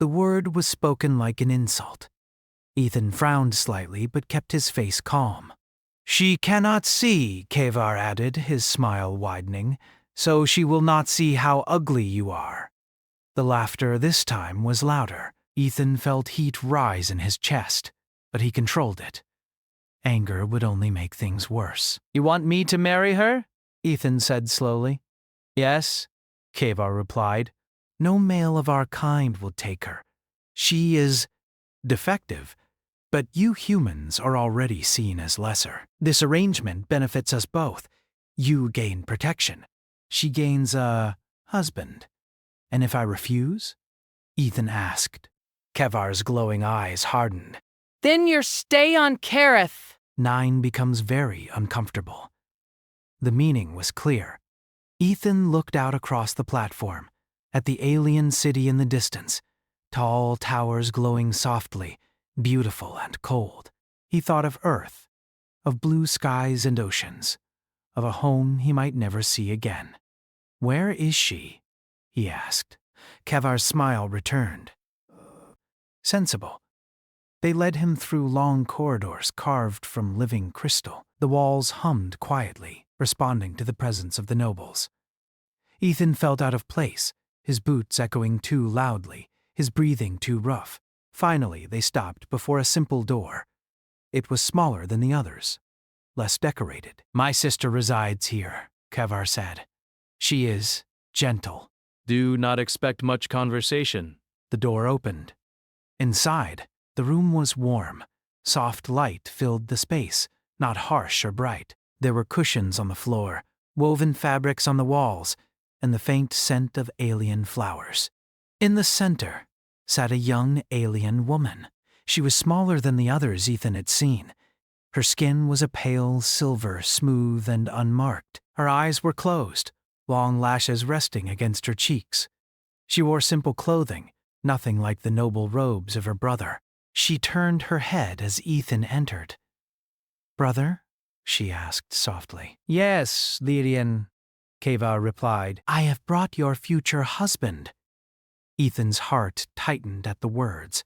The word was spoken like an insult. Ethan frowned slightly but kept his face calm. She cannot see, Kevar added, his smile widening, so she will not see how ugly you are. The laughter this time was louder. Ethan felt heat rise in his chest, but he controlled it. Anger would only make things worse. You want me to marry her? Ethan said slowly. Yes, Kevar replied. No male of our kind will take her. She is defective, but you humans are already seen as lesser. This arrangement benefits us both. You gain protection. She gains a husband. And if I refuse? Ethan asked. Kevar's glowing eyes hardened. Then your stay on Kareth. 9 becomes very uncomfortable. The meaning was clear. Ethan looked out across the platform, at the alien city in the distance, tall towers glowing softly, beautiful and cold. He thought of Earth, of blue skies and oceans, of a home he might never see again. Where is she? He asked. Kevar's smile returned. Sensible. They led him through long corridors carved from living crystal. The walls hummed quietly, responding to the presence of the nobles. Ethan felt out of place, his boots echoing too loudly, his breathing too rough. Finally, they stopped before a simple door. It was smaller than the others, less decorated. My sister resides here, Kevar said. She is gentle. Do not expect much conversation. The door opened. Inside, the room was warm. Soft light filled the space, not harsh or bright. There were cushions on the floor, woven fabrics on the walls, and the faint scent of alien flowers. In the center sat a young alien woman. She was smaller than the others Ethan had seen. Her skin was a pale silver, smooth and unmarked. Her eyes were closed, long lashes resting against her cheeks. She wore simple clothing, nothing like the noble robes of her brother. She turned her head as Ethan entered. Brother? She asked softly. Yes, Lyrian, Kevar replied. I have brought your future husband. Ethan's heart tightened at the words.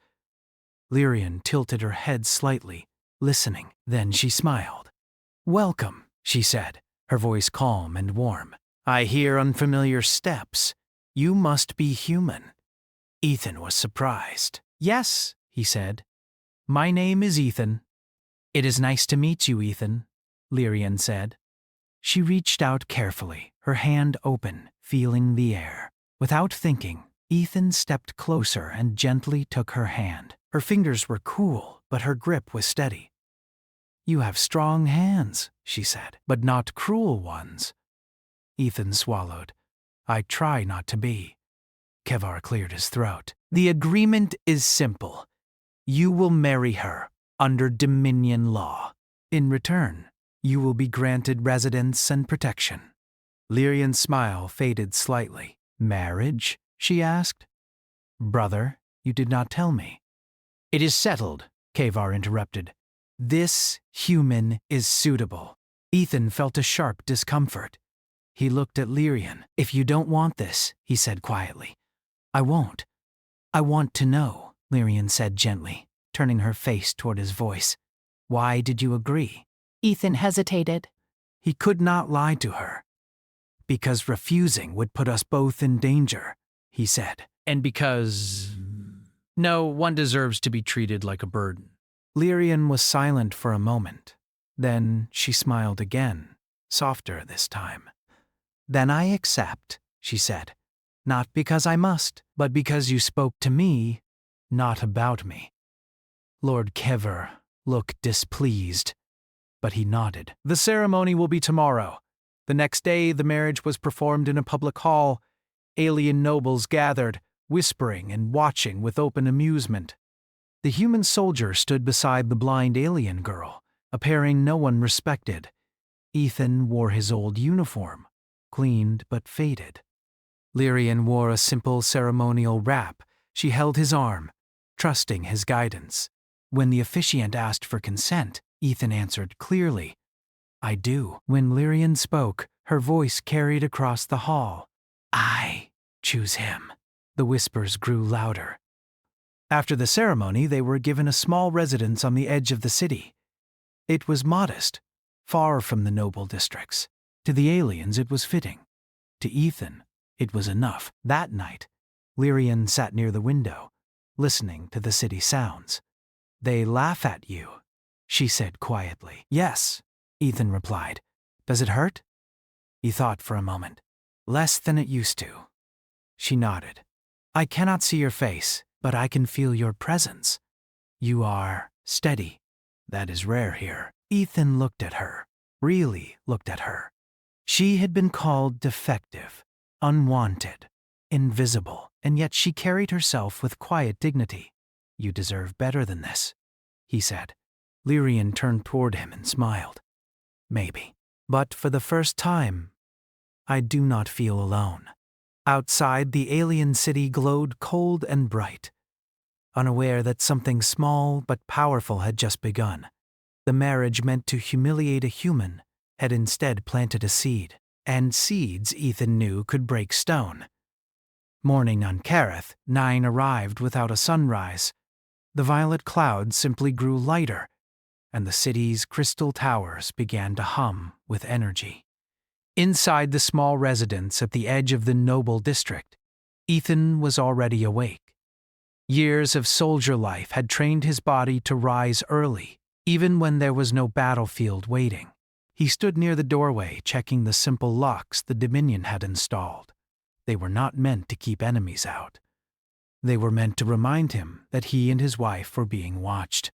Lyrian tilted her head slightly, listening. Then she smiled. Welcome, she said, her voice calm and warm. I hear unfamiliar steps. You must be human. Ethan was surprised. Yes, he said. My name is Ethan. It is nice to meet you, Ethan, Lyrian said. She reached out carefully, her hand open, feeling the air. Without thinking, Ethan stepped closer and gently took her hand. Her fingers were cool, but her grip was steady. You have strong hands, she said, but not cruel ones. Ethan swallowed. I try not to be. Kevar cleared his throat. The agreement is simple. You will marry her under Dominion law. In return, you will be granted residence and protection. Lyrian's smile faded slightly. Marriage? She asked. Brother, you did not tell me. It is settled, Kevar interrupted. This human is suitable. Ethan felt a sharp discomfort. He looked at Lyrian. If you don't want this, he said quietly. I won't. I want to know, Lyrian said gently, turning her face toward his voice. Why did you agree? Ethan hesitated. He could not lie to her. Because refusing would put us both in danger, he said. And because... No one deserves to be treated like a burden. Lyrian was silent for a moment. Then she smiled again, softer this time. Then I accept, she said. Not because I must, but because you spoke to me, not about me. Lord Kevar looked displeased, but he nodded. The ceremony will be tomorrow. The next day, the marriage was performed in a public hall. Alien nobles gathered, whispering and watching with open amusement. The human soldier stood beside the blind alien girl, a pairing no one respected. Ethan wore his old uniform, cleaned but faded. Lyrian wore a simple ceremonial wrap. She held his arm, trusting his guidance. When the officiant asked for consent, Ethan answered clearly, I do. When Lyrian spoke, her voice carried across the hall. I choose him. The whispers grew louder. After the ceremony, they were given a small residence on the edge of the city. It was modest, far from the noble districts. To the aliens, it was fitting. To Ethan, it was enough. That night, Lyrian sat near the window, listening to the city sounds. "They laugh at you," she said quietly. "Yes," Ethan replied. "Does it hurt?" He thought for a moment. "Less than it used to." She nodded. "I cannot see your face, but I can feel your presence. You are steady. That is rare here." Ethan looked at her, really looked at her. She had been called defective, unwanted, invisible, and yet she carried herself with quiet dignity. "You deserve better than this," he said. Lyrian turned toward him and smiled. "Maybe. But for the first time, I do not feel alone." Outside, the alien city glowed cold and bright, unaware that something small but powerful had just begun. The marriage meant to humiliate a human had instead planted a seed, and seeds, Ethan knew, could break stone. Morning on Kareth, 9 arrived without a sunrise. The violet clouds simply grew lighter, and the city's crystal towers began to hum with energy. Inside the small residence at the edge of the noble district, Ethan was already awake. Years of soldier life had trained his body to rise early, even when there was no battlefield waiting. He stood near the doorway, checking the simple locks the Dominion had installed. They were not meant to keep enemies out. They were meant to remind him that he and his wife were being watched.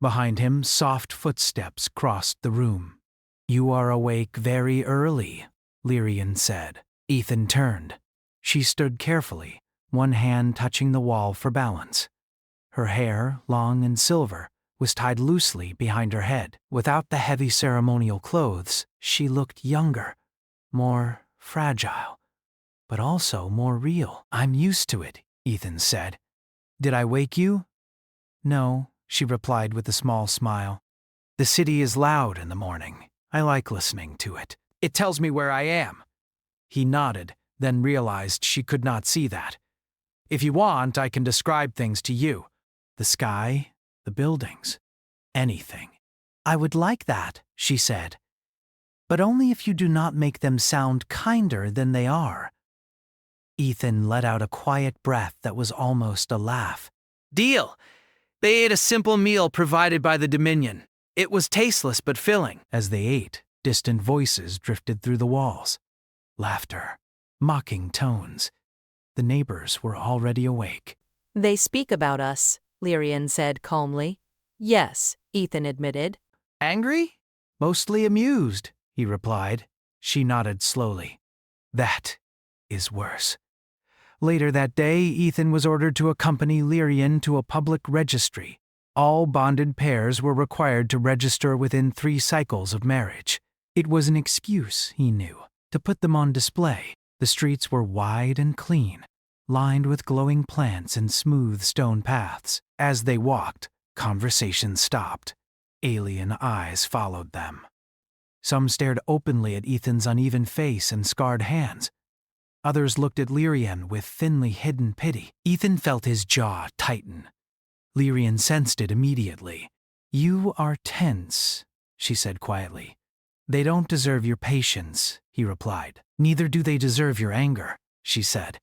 Behind him, soft footsteps crossed the room. "You are awake very early," Lyrian said. Ethan turned. She stood carefully, one hand touching the wall for balance. Her hair, long and silver, was tied loosely behind her head. Without the heavy ceremonial clothes, she looked younger, more fragile, but also more real. "I'm used to it," Ethan said. "Did I wake you?" "No," she replied with a small smile. "The city is loud in the morning. I like listening to it. It tells me where I am." He nodded, then realized she could not see that. "If you want, I can describe things to you. The sky, the buildings, anything." "I would like that," she said. "But only if you do not make them sound kinder than they are." Ethan let out a quiet breath that was almost a laugh. "Deal! They ate a simple meal provided by the Dominion. It was tasteless but filling." As they ate, distant voices drifted through the walls. Laughter, mocking tones. The neighbors were already awake. "They speak about us," Lyrian said calmly. "Yes," Ethan admitted. "Angry?" "Mostly amused," he replied. She nodded slowly. "That is worse." Later that day, Ethan was ordered to accompany Lyrian to a public registry. All bonded pairs were required to register within 3 cycles of marriage. It was an excuse, he knew, to put them on display. The streets were wide and clean, lined with glowing plants and smooth stone paths. As they walked, conversation stopped. Alien eyes followed them. Some stared openly at Ethan's uneven face and scarred hands. Others looked at Lyrian with thinly hidden pity. Ethan felt his jaw tighten. Lyrian sensed it immediately. "You are tense," she said quietly. "They don't deserve your patience," he replied. "Neither do they deserve your anger," she said.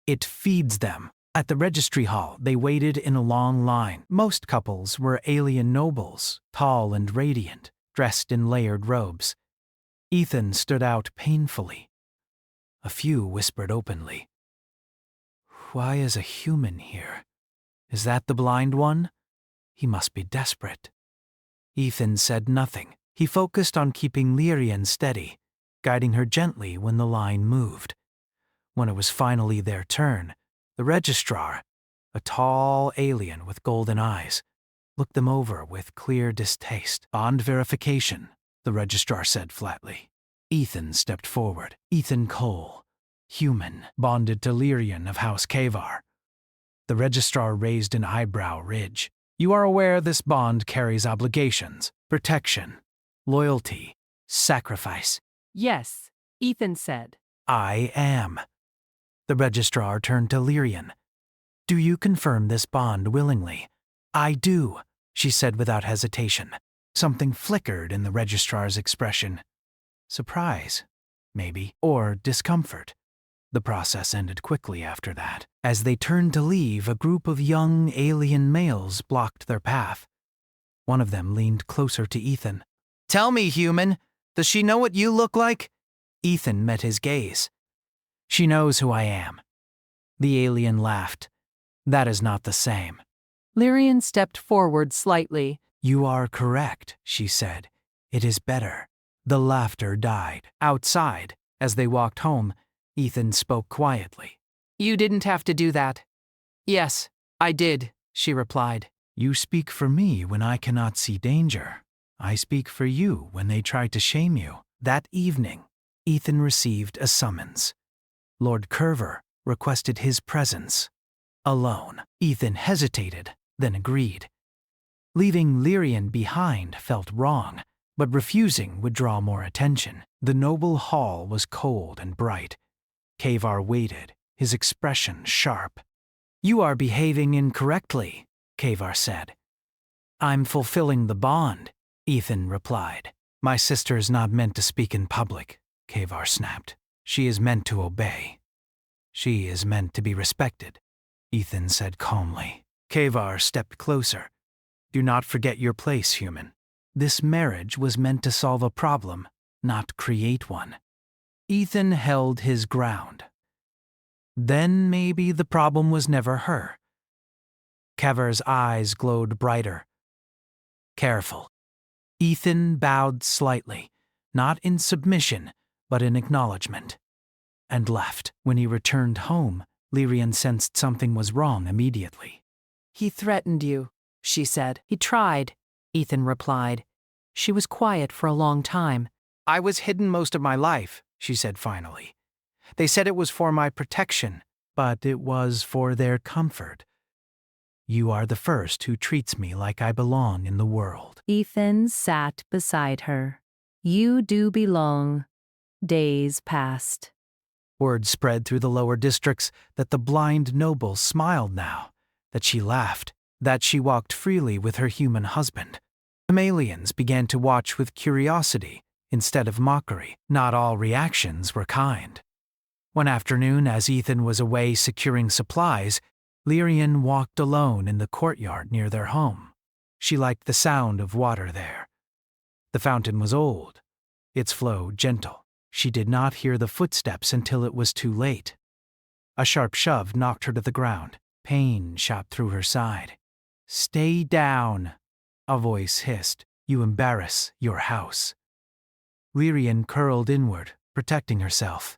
"It feeds them." At the registry hall, they waited in a long line. Most couples were alien nobles, tall and radiant, dressed in layered robes. Ethan stood out painfully. A few whispered openly. "Why is a human here? Is that the blind one? He must be desperate." Ethan said nothing. He focused on keeping Lyrian steady, guiding her gently when the line moved. When it was finally their turn, the registrar, a tall alien with golden eyes, looked them over with clear distaste. "Bond verification," the registrar said flatly. Ethan stepped forward. Ethan Cole, human, bonded to Lyrian of House Kavar. The registrar raised an eyebrow ridge. "You are aware this bond carries obligations, protection, loyalty, sacrifice." Yes, Ethan said. "I am." The registrar turned to Lyrian. Do you confirm this bond willingly? I do, she said without hesitation. Something flickered in the registrar's expression. Surprise, maybe, or discomfort. The process ended quickly after that. As they turned to leave, a group of young alien males blocked their path. One of them leaned closer to Ethan. Tell me, human, does she know what you look like? Ethan met his gaze. She knows who I am. The alien laughed. That is not the same. Lyrian stepped forward slightly. You are correct, she said. It is better. The laughter died. Outside, as they walked home, Ethan spoke quietly. You didn't have to do that. Yes, I did, she replied. You speak for me when I cannot see danger. I speak for you when they try to shame you. That evening, Ethan received a summons. Lord Curver requested his presence. Alone, Ethan hesitated, then agreed. Leaving Lyrian behind felt wrong, but refusing would draw more attention. The noble hall was cold and bright. Kavar waited, his expression sharp. You are behaving incorrectly, Kavar said. I'm fulfilling the bond, Ethan replied. My sister is not meant to speak in public, Kavar snapped. She is meant to obey. She is meant to be respected, Ethan said calmly. Kavar stepped closer. Do not forget your place, human. This marriage was meant to solve a problem, not create one. Ethan held his ground. Then maybe the problem was never her. Kavar's eyes glowed brighter. Careful. Ethan bowed slightly, not in submission, but in acknowledgement, and left. When he returned home, Lyrian sensed something was wrong immediately. He threatened you, she said. He tried, Ethan replied. She was quiet for a long time. I was hidden most of my life, she said finally. They said it was for my protection, but it was for their comfort. You are the first who treats me like I belong in the world. Ethan sat beside her. You do belong. Days passed. Word spread through the lower districts that the blind noble smiled now, that she laughed, that she walked freely with her human husband. The aliens began to watch with curiosity instead of mockery. Not all reactions were kind. One afternoon, as Ethan was away securing supplies, Lyrian walked alone in the courtyard near their home. She liked the sound of water there. The fountain was old, its flow gentle. She did not hear the footsteps until it was too late. A sharp shove knocked her to the ground. Pain shot through her side. Stay down, a voice hissed. You embarrass your house. Lyrian curled inward, protecting herself.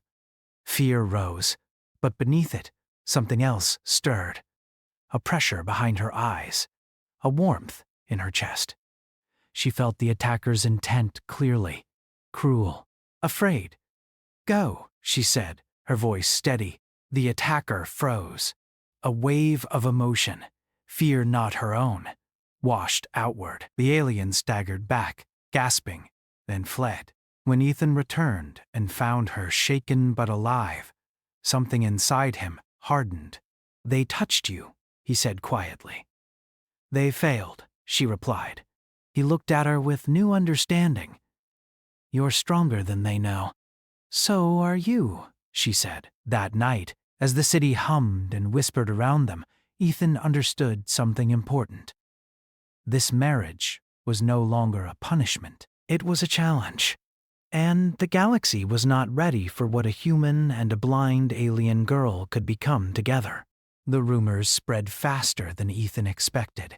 Fear rose, but beneath it, something else stirred. A pressure behind her eyes, a warmth in her chest. She felt the attacker's intent clearly, cruel, afraid. Go, she said, her voice steady. The attacker froze. A wave of emotion, fear not her own, washed outward. The alien staggered back, gasping, then fled. When Ethan returned and found her shaken but alive, something inside him hardened. They touched you, he said quietly. They failed, she replied. He looked at her with new understanding. You're stronger than they know. So are you, she said. That night, as the city hummed and whispered around them, Ethan understood something important. This marriage was no longer a punishment. It was a challenge. And the galaxy was not ready for what a human and a blind alien girl could become together. The rumors spread faster than Ethan expected.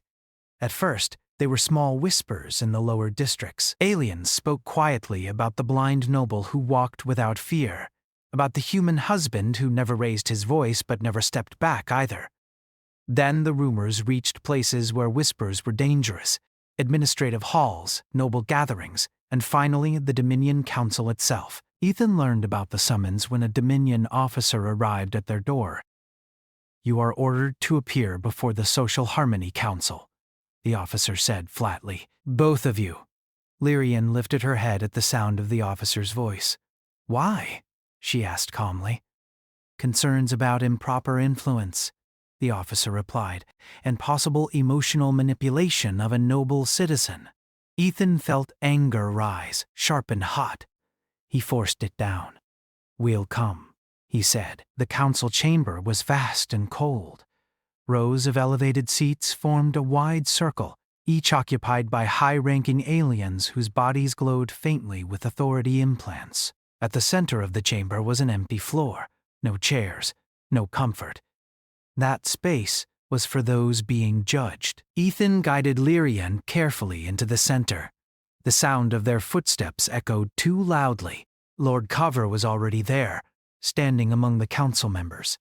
At first, they were small whispers in the lower districts. Aliens spoke quietly about the blind noble who walked without fear, about the human husband who never raised his voice but never stepped back either. Then the rumors reached places where whispers were dangerous: administrative halls, noble gatherings, and finally the Dominion Council itself. Ethan learned about the summons when a Dominion officer arrived at their door. You are ordered to appear before the Social Harmony Council, the officer said flatly. Both of you. Lyrian lifted her head at the sound of the officer's voice. Why? She asked calmly. Concerns about improper influence. the officer replied, and possible emotional manipulation of a noble citizen. Ethan felt anger rise, sharp and hot. He forced it down. "We'll come," he said. The council chamber was vast and cold. Rows of elevated seats formed a wide circle, each occupied by high-ranking aliens whose bodies glowed faintly with authority implants. At the center of the chamber was an empty floor. No chairs, no comfort. That space was for those being judged. Ethan guided Lyrian carefully into the center. The sound of their footsteps echoed too loudly. Lord Cover was already there, standing among the council members.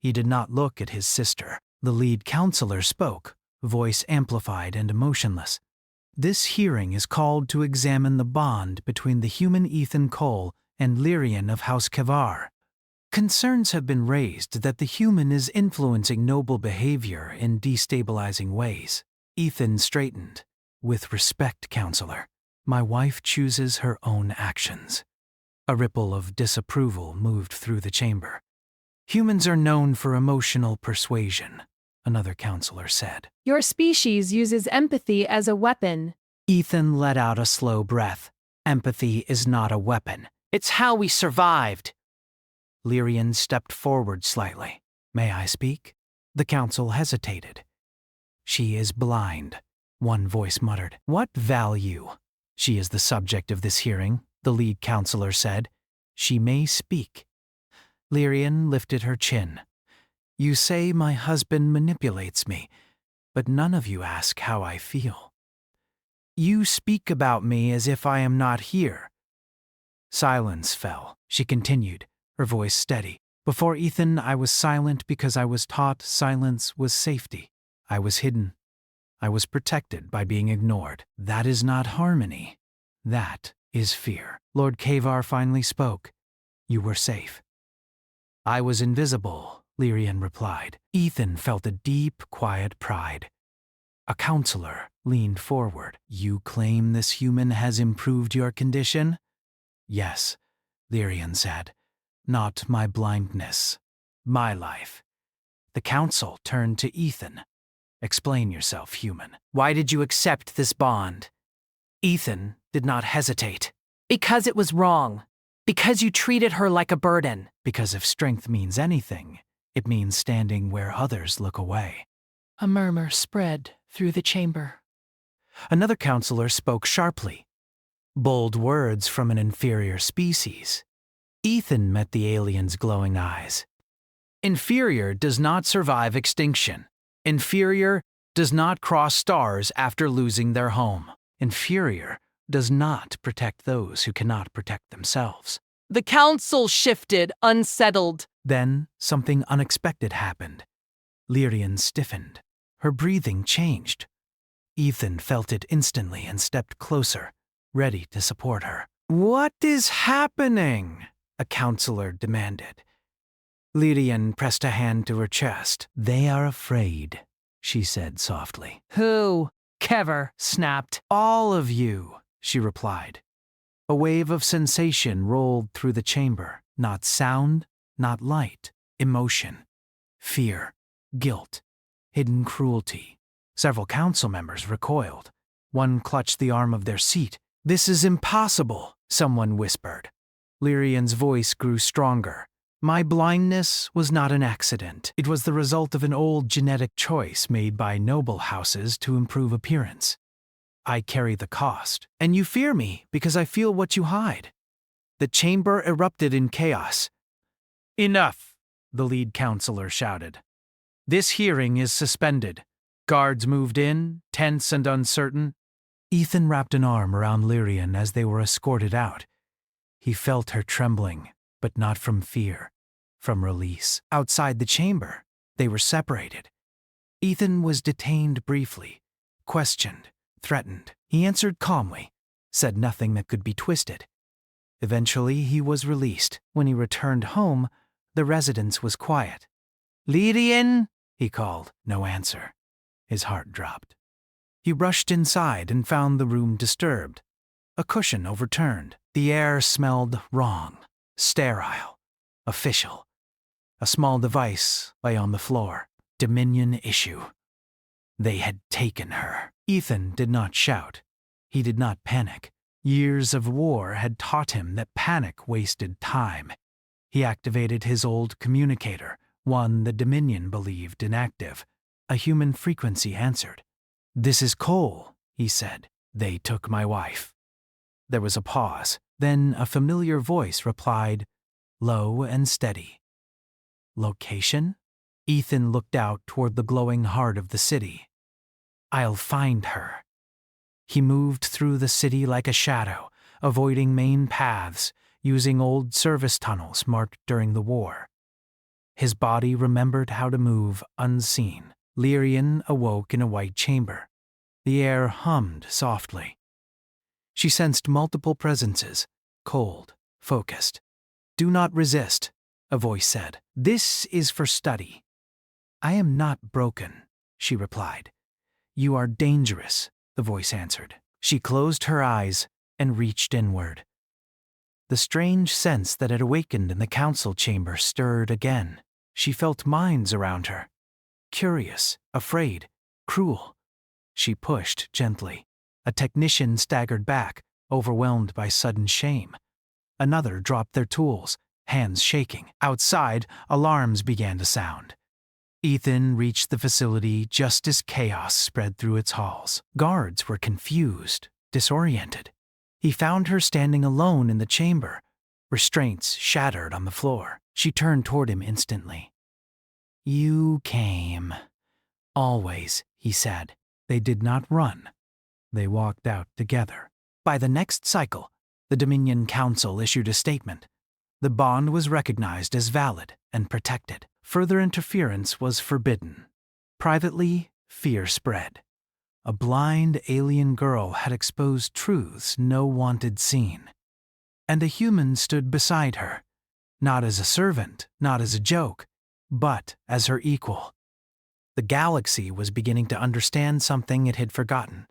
He did not look at his sister. The lead counselor spoke, voice amplified and emotionless. "This hearing is called to examine the bond between the human Ethan Cole and Lyrian of House Kavar. Concerns have been raised that the human is influencing noble behavior in destabilizing ways." Ethan straightened. "With respect, counselor, my wife chooses her own actions." A ripple of disapproval moved through the chamber. "Humans are known for emotional persuasion," another counselor said. Your species uses empathy as a weapon. Ethan let out a slow breath. "Empathy is not a weapon. It's how we survived." Lyrian stepped forward slightly. "May I speak?" The council hesitated. "She is blind," one voice muttered. "What value?" "She is the subject of this hearing," the lead counselor said. "She may speak." Lyrian lifted her chin. "You say my husband manipulates me, but none of you ask how I feel. You speak about me as if I am not here." Silence fell. She continued, her voice steady. "Before Ethan, I was silent because I was taught silence was safety. I was hidden. I was protected by being ignored. That is not harmony. That is fear." Lord Kavar finally spoke. "You were safe." "I was invisible," Lyrian replied. Ethan felt a deep, quiet pride. A counselor leaned forward. "You claim this human has improved your condition?" "Yes," Lyrian said. "Not my blindness. My life." The council turned to Ethan. "Explain yourself, human. Why did you accept this bond?" Ethan did not hesitate. "Because it was wrong. Because you treated her like a burden." "Because if strength means anything, it means standing where others look away." A murmur spread through the chamber. Another counselor spoke sharply. Bold words from an inferior species. Ethan met the alien's glowing eyes. "Inferior does not survive extinction. Inferior does not cross stars after losing their home. Inferior does not protect those who cannot protect themselves." The council shifted, unsettled. Then something unexpected happened. Lyrian stiffened. Her breathing changed. Ethan felt it instantly and stepped closer, ready to support her. "What is happening?" a counselor demanded. Lyrian pressed a hand to her chest. "They are afraid," she said softly. "Who?" Kever snapped. "All of you," she replied. A wave of sensation rolled through the chamber. Not sound, not light. Emotion. Fear. Guilt. Hidden cruelty. Several council members recoiled. One clutched the arm of their seat. "This is impossible," someone whispered. Lyrian's voice grew stronger. "My blindness was not an accident. It was the result of an old genetic choice made by noble houses to improve appearance. I carry the cost. And you fear me because I feel what you hide." The chamber erupted in chaos. "Enough," the lead counselor shouted. "This hearing is suspended." Guards moved in, tense and uncertain. Ethan wrapped an arm around Lyrian as they were escorted out. He felt her trembling, but not from fear, from release. Outside the chamber, they were separated. Ethan was detained briefly, questioned, threatened. He answered calmly, said nothing that could be twisted. Eventually, he was released. When he returned home, the residence was quiet. "Lyrian," he called. No answer. His heart dropped. He rushed inside and found the room disturbed. A cushion overturned. The air smelled wrong, sterile, official. A small device lay on the floor. Dominion issue. They had taken her. Ethan did not shout. He did not panic. Years of war had taught him that panic wasted time. He activated his old communicator, one the Dominion believed inactive. A human frequency answered. "This is Cole," he said. "They took my wife." There was a pause. Then a familiar voice replied, low and steady. "Location?" Ethan looked out toward the glowing heart of the city. "I'll find her." He moved through the city like a shadow, avoiding main paths, using old service tunnels marked during the war. His body remembered how to move unseen. Lyrian awoke in a white chamber. The air hummed softly. She sensed multiple presences, cold, focused. "Do not resist," a voice said. "This is for study." "I am not broken," she replied. "You are dangerous," the voice answered. She closed her eyes and reached inward. The strange sense that had awakened in the council chamber stirred again. She felt minds around her. Curious, afraid, cruel. She pushed gently. A technician staggered back, overwhelmed by sudden shame. Another dropped their tools, hands shaking. Outside, alarms began to sound. Ethan reached the facility just as chaos spread through its halls. Guards were confused, disoriented. He found her standing alone in the chamber, restraints shattered on the floor. She turned toward him instantly. "You came." "Always," he said. They did not run. They walked out together. By the next cycle, the Dominion Council issued a statement. The bond was recognized as valid and protected. Further interference was forbidden. Privately, fear spread. A blind alien girl had exposed truths no wanted seen. And a human stood beside her, not as a servant, not as a joke, but as her equal. The galaxy was beginning to understand something it had forgotten.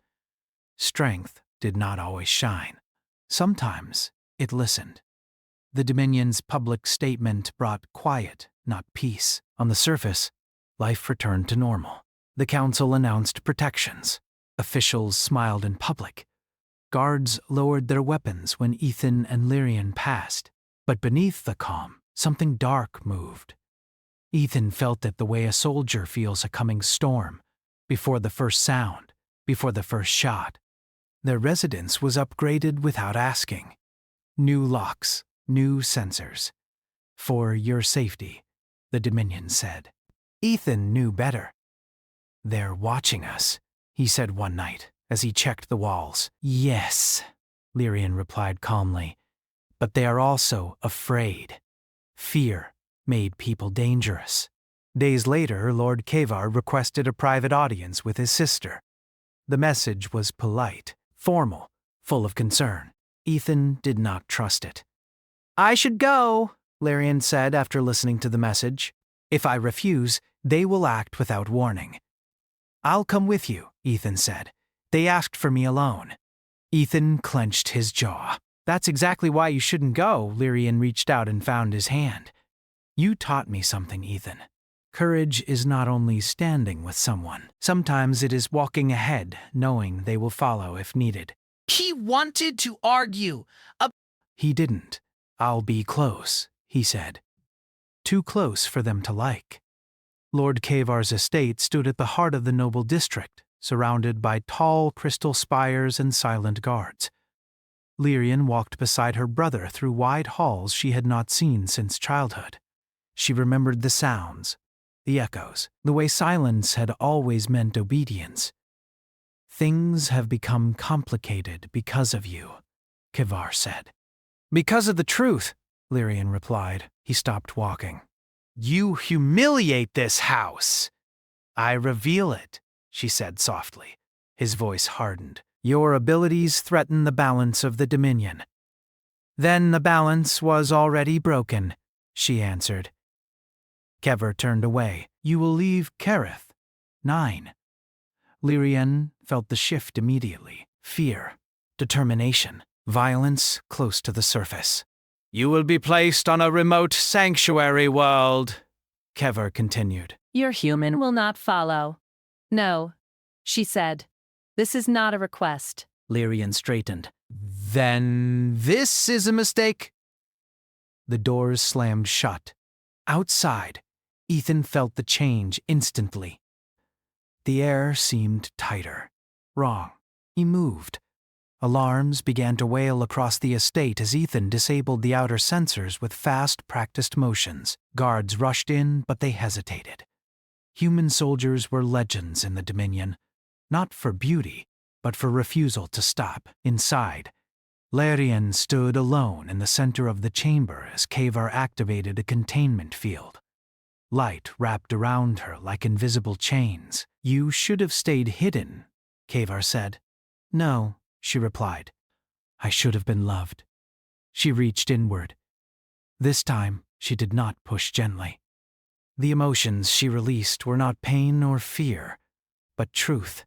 Strength did not always shine. Sometimes it listened. The Dominion's public statement brought quiet, not peace. On the surface, life returned to normal. The council announced protections. Officials smiled in public. Guards lowered their weapons when Ethan and Lyrian passed. But beneath the calm, something dark moved. Ethan felt it the way a soldier feels a coming storm, before the first sound, before the first shot. Their residence was upgraded without asking. New locks, new sensors. "For your safety," the Dominion said. Ethan knew better. "They're watching us," he said one night as he checked the walls. "Yes," Lyrian replied calmly, "but they are also afraid. Fear made people dangerous." Days later, Lord Kavar requested a private audience with his sister. The message was polite, formal, full of concern. Ethan did not trust it. "I should go," Lyrian said after listening to the message. "If I refuse, they will act without warning." "I'll come with you," Ethan said. "They asked for me alone." Ethan clenched his jaw. "That's exactly why you shouldn't go." Lyrian reached out and found his hand. "You taught me something, Ethan. Courage is not only standing with someone. Sometimes it is walking ahead, knowing they will follow if needed." He wanted to argue. He didn't. "I'll be close," he said. Too close for them to like. Lord Kavar's estate stood at the heart of the noble district, surrounded by tall crystal spires and silent guards. Lyrian walked beside her brother through wide halls she had not seen since childhood. She remembered the sounds, the echoes, the way silence had always meant obedience. "Things have become complicated because of you," Kavar said. "Because of the truth," Lyrian replied. He stopped walking. "You humiliate this house." "I reveal it," she said softly. His voice hardened. "Your abilities threaten the balance of the Dominion." "Then the balance was already broken," she answered. Kever turned away. "You will leave Kerith. 9. Lyrian felt the shift immediately. Fear, determination, violence close to the surface. "You will be placed on a remote sanctuary world," Kever continued. Your human will not follow. No, she said. This is not a request. Lyrian straightened. Then this is a mistake? The doors slammed shut. Outside, Ethan felt the change instantly. The air seemed tighter. Wrong. He moved. Alarms began to wail across the estate as Ethan disabled the outer sensors with fast, practiced motions. Guards rushed in, but they hesitated. Human soldiers were legends in the Dominion, not for beauty, but for refusal to stop. Inside, Lyrian stood alone in the center of the chamber as Kavar activated a containment field. Light wrapped around her like invisible chains. You should have stayed hidden, Kavar said. No, she replied. I should have been loved. She reached inward. This time, she did not push gently. The emotions she released were not pain or fear, but truth.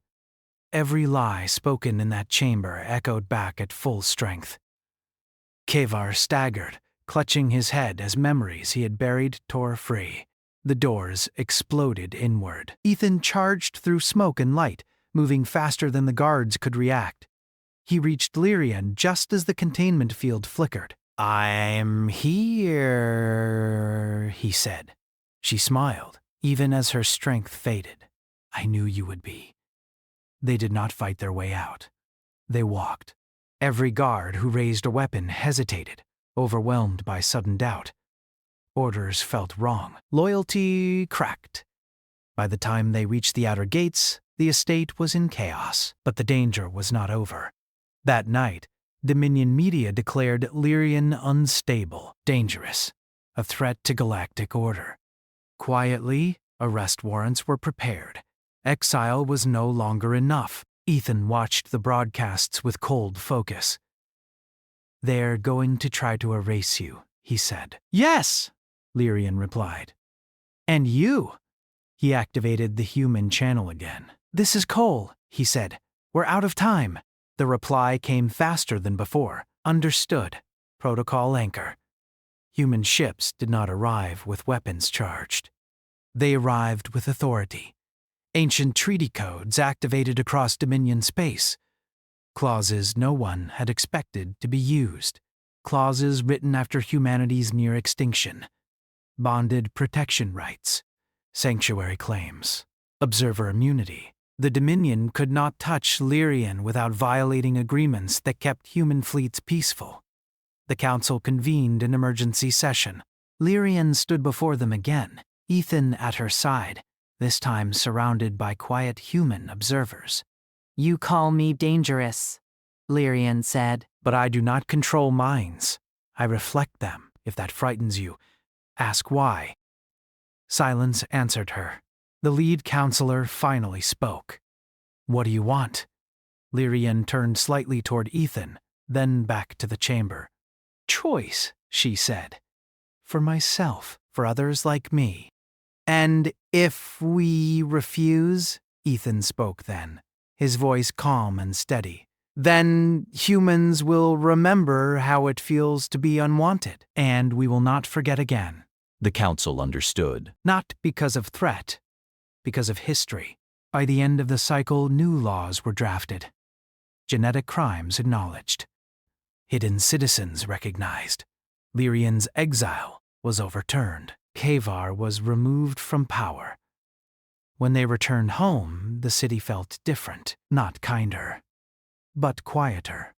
Every lie spoken in that chamber echoed back at full strength. Kavar staggered, clutching his head as memories he had buried tore free. The doors exploded inward. Ethan charged through smoke and light, moving faster than the guards could react. He reached Lyrian just as the containment field flickered. I'm here, he said. She smiled, even as her strength faded. I knew you would be. They did not fight their way out. They walked. Every guard who raised a weapon hesitated, overwhelmed by sudden doubt. Orders felt wrong. Loyalty cracked. By the time they reached the outer gates, the estate was in chaos, but the danger was not over. That night, Dominion media declared Lyrian unstable, dangerous, a threat to galactic order. Quietly, arrest warrants were prepared. Exile was no longer enough. Ethan watched the broadcasts with cold focus. They're going to try to erase you, he said. Yes, Lyrian replied. And you? He activated the human channel again. This is Cole, he said. We're out of time. The reply came faster than before. Understood. Protocol anchor. Human ships did not arrive with weapons charged. They arrived with authority. Ancient treaty codes activated across Dominion space. Clauses no one had expected to be used. Clauses written after humanity's near extinction. Bonded protection rights. Sanctuary claims. Observer immunity. The Dominion could not touch Lyrian without violating agreements that kept human fleets peaceful. The Council convened an emergency session. Lyrian stood before them again, Ethan at her side, this time surrounded by quiet human observers. You call me dangerous, Lyrian said. But I do not control minds. I reflect them. If that frightens you, ask why. Silence answered her. The lead counselor finally spoke. What do you want? Lyrian turned slightly toward Ethan, then back to the chamber. Choice, she said. For myself, for others like me. And if we refuse, Ethan spoke then, his voice calm and steady, then humans will remember how it feels to be unwanted, and we will not forget again. The council understood. Not because of threat, because of history. By the end of the cycle, new laws were drafted. Genetic crimes acknowledged. Hidden citizens recognized. Lyrian's exile was overturned. Kavar was removed from power. When they returned home, the city felt different, not kinder, but quieter.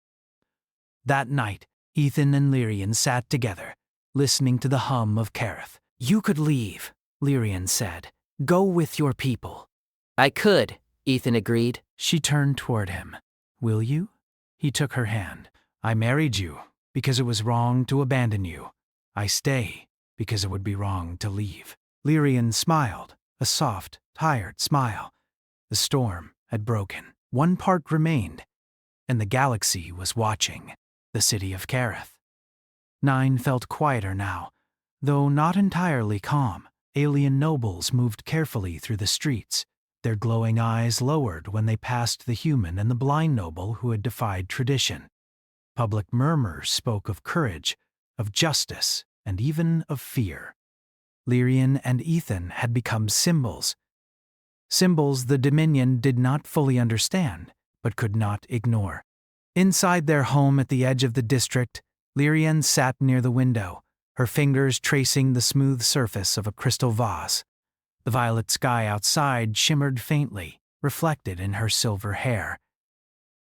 That night, Ethan and Lyrian sat together, listening to the hum of Kareth. You could leave, Lyrian said. Go with your people. I could, Ethan agreed. She turned toward him. Will you? He took her hand. I married you because it was wrong to abandon you. I stay because it would be wrong to leave. Lyrian smiled, a soft, tired smile. The storm had broken. One part remained, and the galaxy was watching, the city of Kareth. 9 felt quieter now, though not entirely calm. Alien nobles moved carefully through the streets, their glowing eyes lowered when they passed the human and the blind noble who had defied tradition. Public murmurs spoke of courage, of justice, and even of fear. Lyrian and Ethan had become symbols. Symbols the Dominion did not fully understand, but could not ignore. Inside their home at the edge of the district, Lyrian sat near the window, her fingers tracing the smooth surface of a crystal vase. The violet sky outside shimmered faintly, reflected in her silver hair.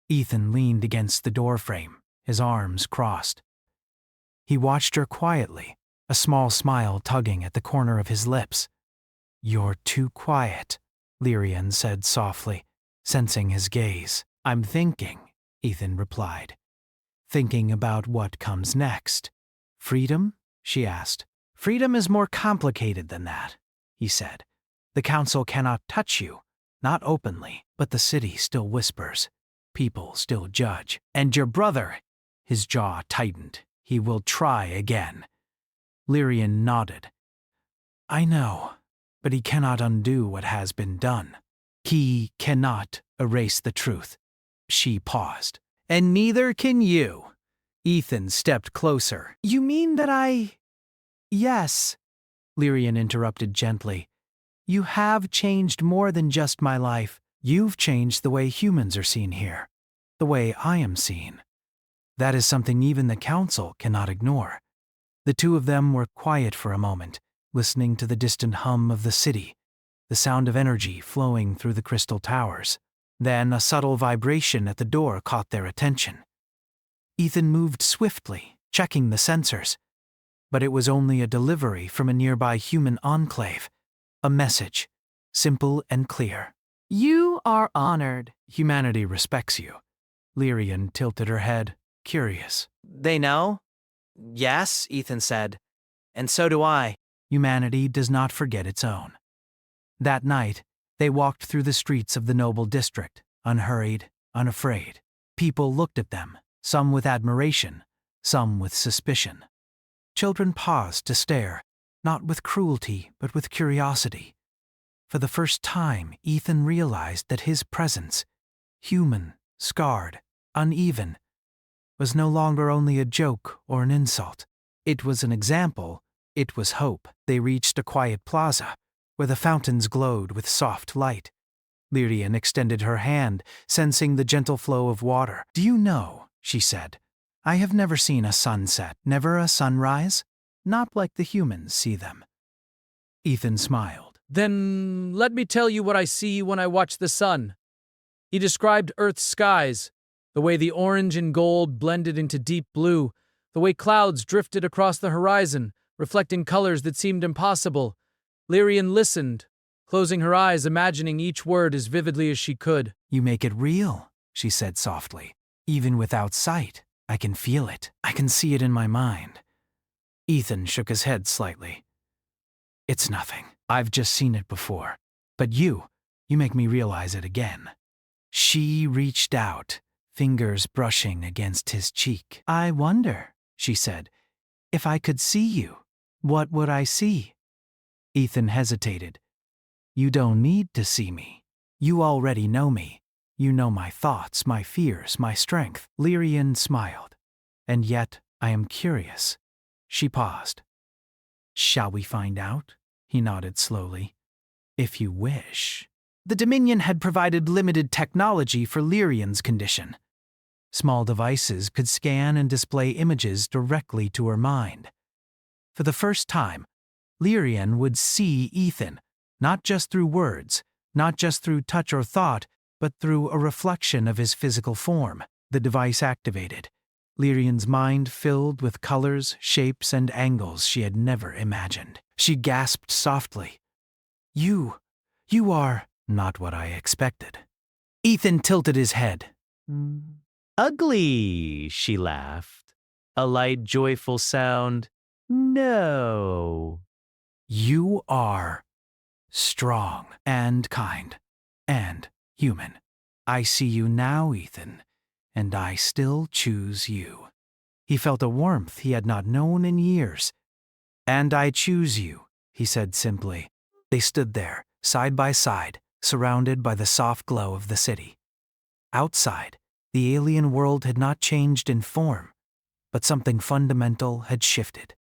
Ethan leaned against the doorframe, his arms crossed. He watched her quietly, a small smile tugging at the corner of his lips. "You're too quiet," Lyrian said softly, sensing his gaze. "I'm thinking," Ethan replied. "Thinking about what comes next." "Freedom?" she asked. "Freedom is more complicated than that," he said. "The council cannot touch you, not openly, but the city still whispers. People still judge. And your brother," his jaw tightened, "he will try again." Lyrian nodded. "I know, but he cannot undo what has been done. He cannot erase the truth." She paused. "And neither can you." Ethan stepped closer. "You mean that I—" "Yes," Lyrian interrupted gently. "You have changed more than just my life. You've changed the way humans are seen here, the way I am seen. That is something even the council cannot ignore." The two of them were quiet for a moment, listening to the distant hum of the city, the sound of energy flowing through the crystal towers. Then a subtle vibration at the door caught their attention. Ethan moved swiftly, checking the sensors. But it was only a delivery from a nearby human enclave. A message, simple and clear. You are honored. "Humanity respects you." Lyrian tilted her head, curious. They know? Yes, Ethan said. And so do I. Humanity does not forget its own. That night, they walked through the streets of the noble district, unhurried, unafraid. People looked at them, some with admiration, some with suspicion. Children paused to stare, not with cruelty, but with curiosity. For the first time, Ethan realized that his presence, human, scarred, uneven, was no longer only a joke or an insult. It was an example, it was hope. They reached a quiet plaza, where the fountains glowed with soft light. Lyrian extended her hand, sensing the gentle flow of water. "Do you know," she said, "I have never seen a sunset, never a sunrise, not like the humans see them." Ethan smiled. Then let me tell you what I see when I watch the sun. He described Earth's skies, the way the orange and gold blended into deep blue, the way clouds drifted across the horizon, reflecting colors that seemed impossible. Lyrian listened, closing her eyes, imagining each word as vividly as she could. "You make it real," she said softly. "Even without sight, I can feel it. I can see it in my mind." Ethan shook his head slightly. "It's nothing. I've just seen it before. But you make me realize it again." She reached out, fingers brushing against his cheek. "I wonder," she said, "if I could see you, what would I see?" Ethan hesitated. "You don't need to see me. You already know me. You know my thoughts, my fears, my strength." Lyrian smiled. "And yet I am curious." She paused. "Shall we find out?" He nodded slowly. "If you wish." The Dominion had provided limited technology for Lyrian's condition. Small devices could scan and display images directly to her mind. For the first time, Lyrian would see Ethan, not just through words, not just through touch or thought, but through a reflection of his physical form. The device activated. Lyrian's mind filled with colors, shapes, and angles she had never imagined. She gasped softly. You are not what I expected." Ethan tilted his head. Ugly, she laughed. A light, joyful sound. No. "You are strong and kind and human. I see you now, Ethan, and I still choose you." He felt a warmth he had not known in years. "And I choose you," he said simply. They stood there, side by side, surrounded by the soft glow of the city. Outside, the alien world had not changed in form, but something fundamental had shifted.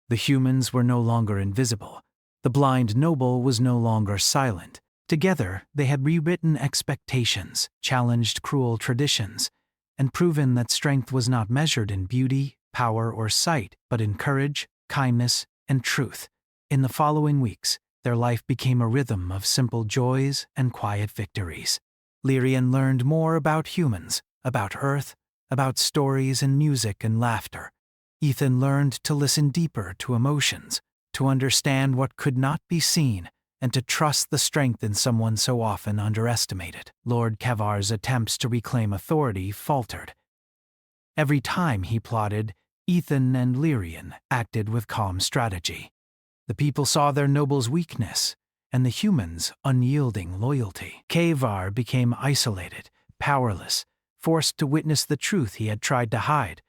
The humans were no longer invisible. The blind noble was no longer silent. Together, they had rewritten expectations, challenged cruel traditions, and proven that strength was not measured in beauty, power, or sight, but in courage, kindness, and truth. In the following weeks, their life became a rhythm of simple joys and quiet victories. Lyrian learned more about humans, about Earth, about stories and music and laughter. Ethan learned to listen deeper to emotions, to understand what could not be seen, and to trust the strength in someone so often underestimated. Lord Kevar's attempts to reclaim authority faltered. Every time he plotted, Ethan and Lyrian acted with calm strategy. The people saw their noble's weakness, and the humans' unyielding loyalty. Kevar became isolated, powerless, forced to witness the truth he had tried to hide.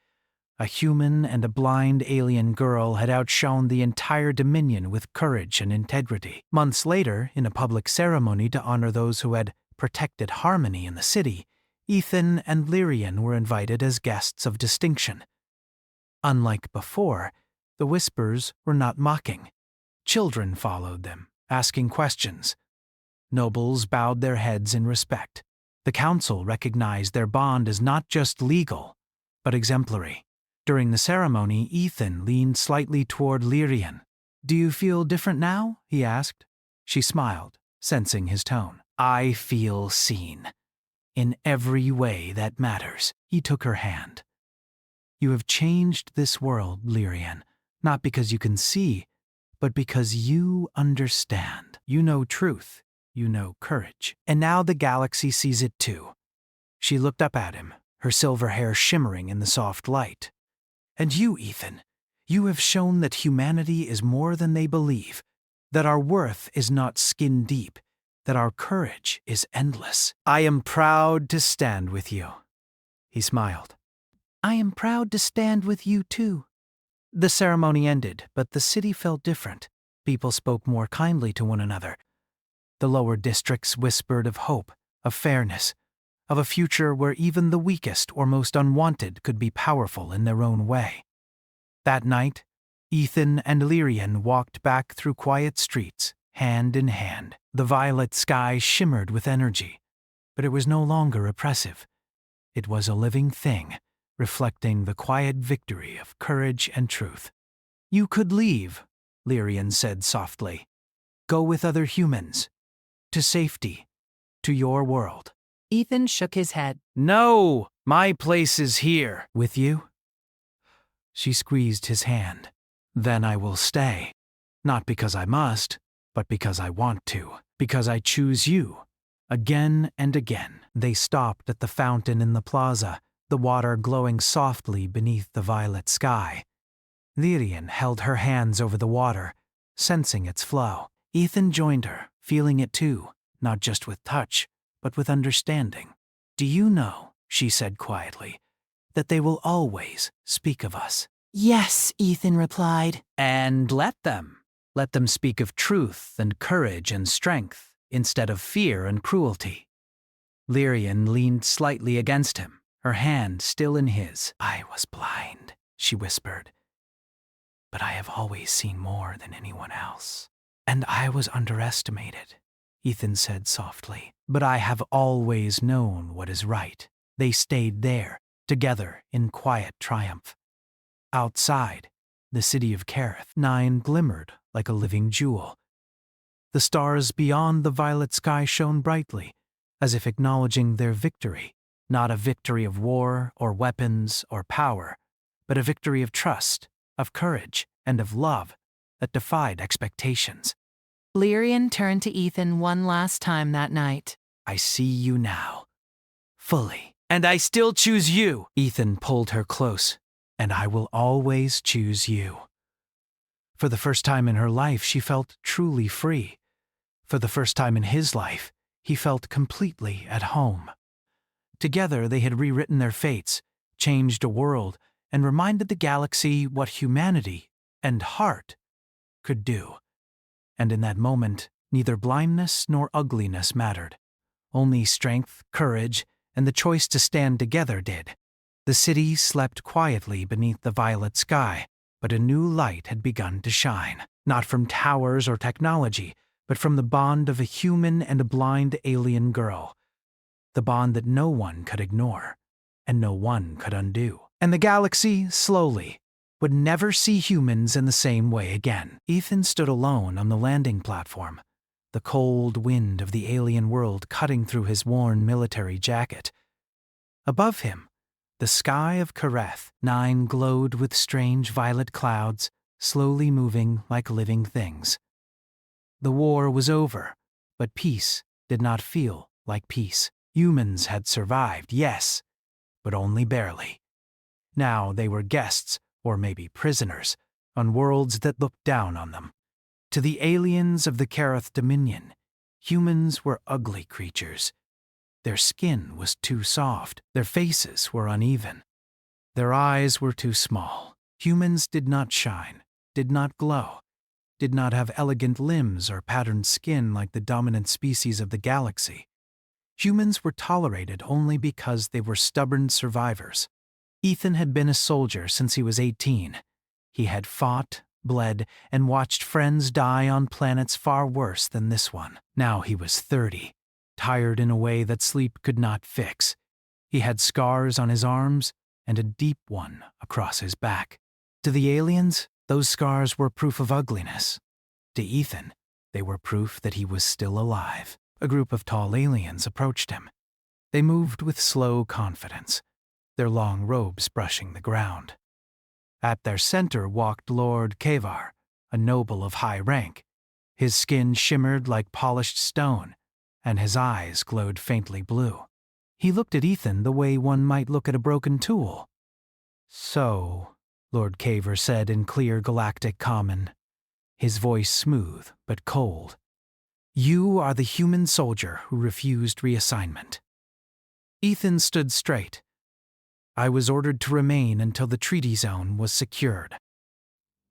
A human and a blind alien girl had outshone the entire Dominion with courage and integrity. Months later, in a public ceremony to honor those who had protected harmony in the city, Ethan and Lyrian were invited as guests of distinction. Unlike before, the whispers were not mocking. Children followed them, asking questions. Nobles bowed their heads in respect. The council recognized their bond as not just legal, but exemplary. During the ceremony, Ethan leaned slightly toward Lyrian. "Do you feel different now?" he asked. She smiled, sensing his tone. "I feel seen. In every way that matters." He took her hand. "You have changed this world, Lyrian, not because you can see, but because you understand. You know truth. You know courage. And now the galaxy sees it too." She looked up at him, her silver hair shimmering in the soft light. "And you, Ethan, you have shown that humanity is more than they believe, that our worth is not skin deep, that our courage is endless. I am proud to stand with you." He smiled. "I am proud to stand with you too." The ceremony ended, but the city felt different. People spoke more kindly to one another. The lower districts whispered of hope, of fairness, of a future where even the weakest or most unwanted could be powerful in their own way. That night, Ethan and Lyrian walked back through quiet streets, hand in hand. The violet sky shimmered with energy, but it was no longer oppressive. It was a living thing, reflecting the quiet victory of courage and truth. "You could leave," Lyrian said softly. "Go with other humans. To safety. To your world." Ethan shook his head. "No, my place is here." "With you?" She squeezed his hand. "Then I will stay. Not because I must, but because I want to. Because I choose you." Again and again, they stopped at the fountain in the plaza, the water glowing softly beneath the violet sky. Lyrian held her hands over the water, sensing its flow. Ethan joined her, feeling it too, not just with touch, but with understanding. "Do you know," she said quietly, "that they will always speak of us?" "Yes," Ethan replied. "And let them. Let them speak of truth and courage and strength, instead of fear and cruelty." Lyrian leaned slightly against him, her hand still in his. "I was blind," she whispered, "but I have always seen more than anyone else. And I was underestimated," Ethan said softly, "but I have always known what is right." They stayed there, together in quiet triumph. Outside, the city of Kareth 9 glimmered like a living jewel. The stars beyond the violet sky shone brightly, as if acknowledging their victory, not a victory of war or weapons or power, but a victory of trust, of courage, and of love that defied expectations. Lyrian turned to Ethan one last time that night. "I see you now, fully. And I still choose you." Ethan pulled her close. "And I will always choose you." For the first time in her life, she felt truly free. For the first time in his life, he felt completely at home. Together, they had rewritten their fates, changed a world, and reminded the galaxy what humanity and heart could do. And in that moment, neither blindness nor ugliness mattered. Only strength, courage, and the choice to stand together did. The city slept quietly beneath the violet sky, but a new light had begun to shine. not from towers or technology, but from the bond of a human and a blind alien girl. The bond that no one could ignore, and no one could undo. And the galaxy, slowly, would never see humans in the same way again. Ethan stood alone on the landing platform, the cold wind of the alien world cutting through his worn military jacket. Above him, the sky of Kareth 9 glowed with strange violet clouds, slowly moving like living things. The war was over, but peace did not feel like peace. Humans had survived, yes, but only barely. Now they were guests, or maybe prisoners, on worlds that looked down on them. To the aliens of the Kareth Dominion, humans were ugly creatures. Their skin was too soft, their faces were uneven. Their eyes were too small. Humans did not shine, did not glow, did not have elegant limbs or patterned skin like the dominant species of the galaxy. Humans were tolerated only because they were stubborn survivors. Ethan had been a soldier since he was 18. He had fought, bled, and watched friends die on planets far worse than this one. Now he was 30, tired in a way that sleep could not fix. He had scars on his arms and a deep one across his back. To the aliens, those scars were proof of ugliness. To Ethan, they were proof that he was still alive. A group of tall aliens approached him. They moved with slow confidence, their long robes brushing the ground. At their center walked Lord Kavar, a noble of high rank. His skin shimmered like polished stone, and his eyes glowed faintly blue. He looked at Ethan the way one might look at a broken tool. "So," Lord Kavar said in clear galactic common, his voice smooth but cold, "you are the human soldier who refused reassignment." Ethan stood straight. "I was ordered to remain until the treaty zone was secured."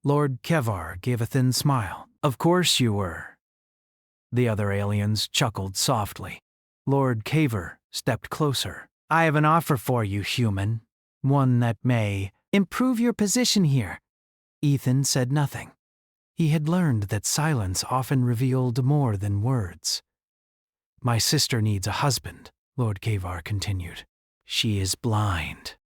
Lord Kavar gave a thin smile. "Of course you were." The other aliens chuckled softly. Lord Kavar stepped closer. "I have an offer for you, human. One that may improve your position here." Ethan said nothing. He had learned that silence often revealed more than words. "My sister needs a husband," Lord Kavar continued. "She is blind."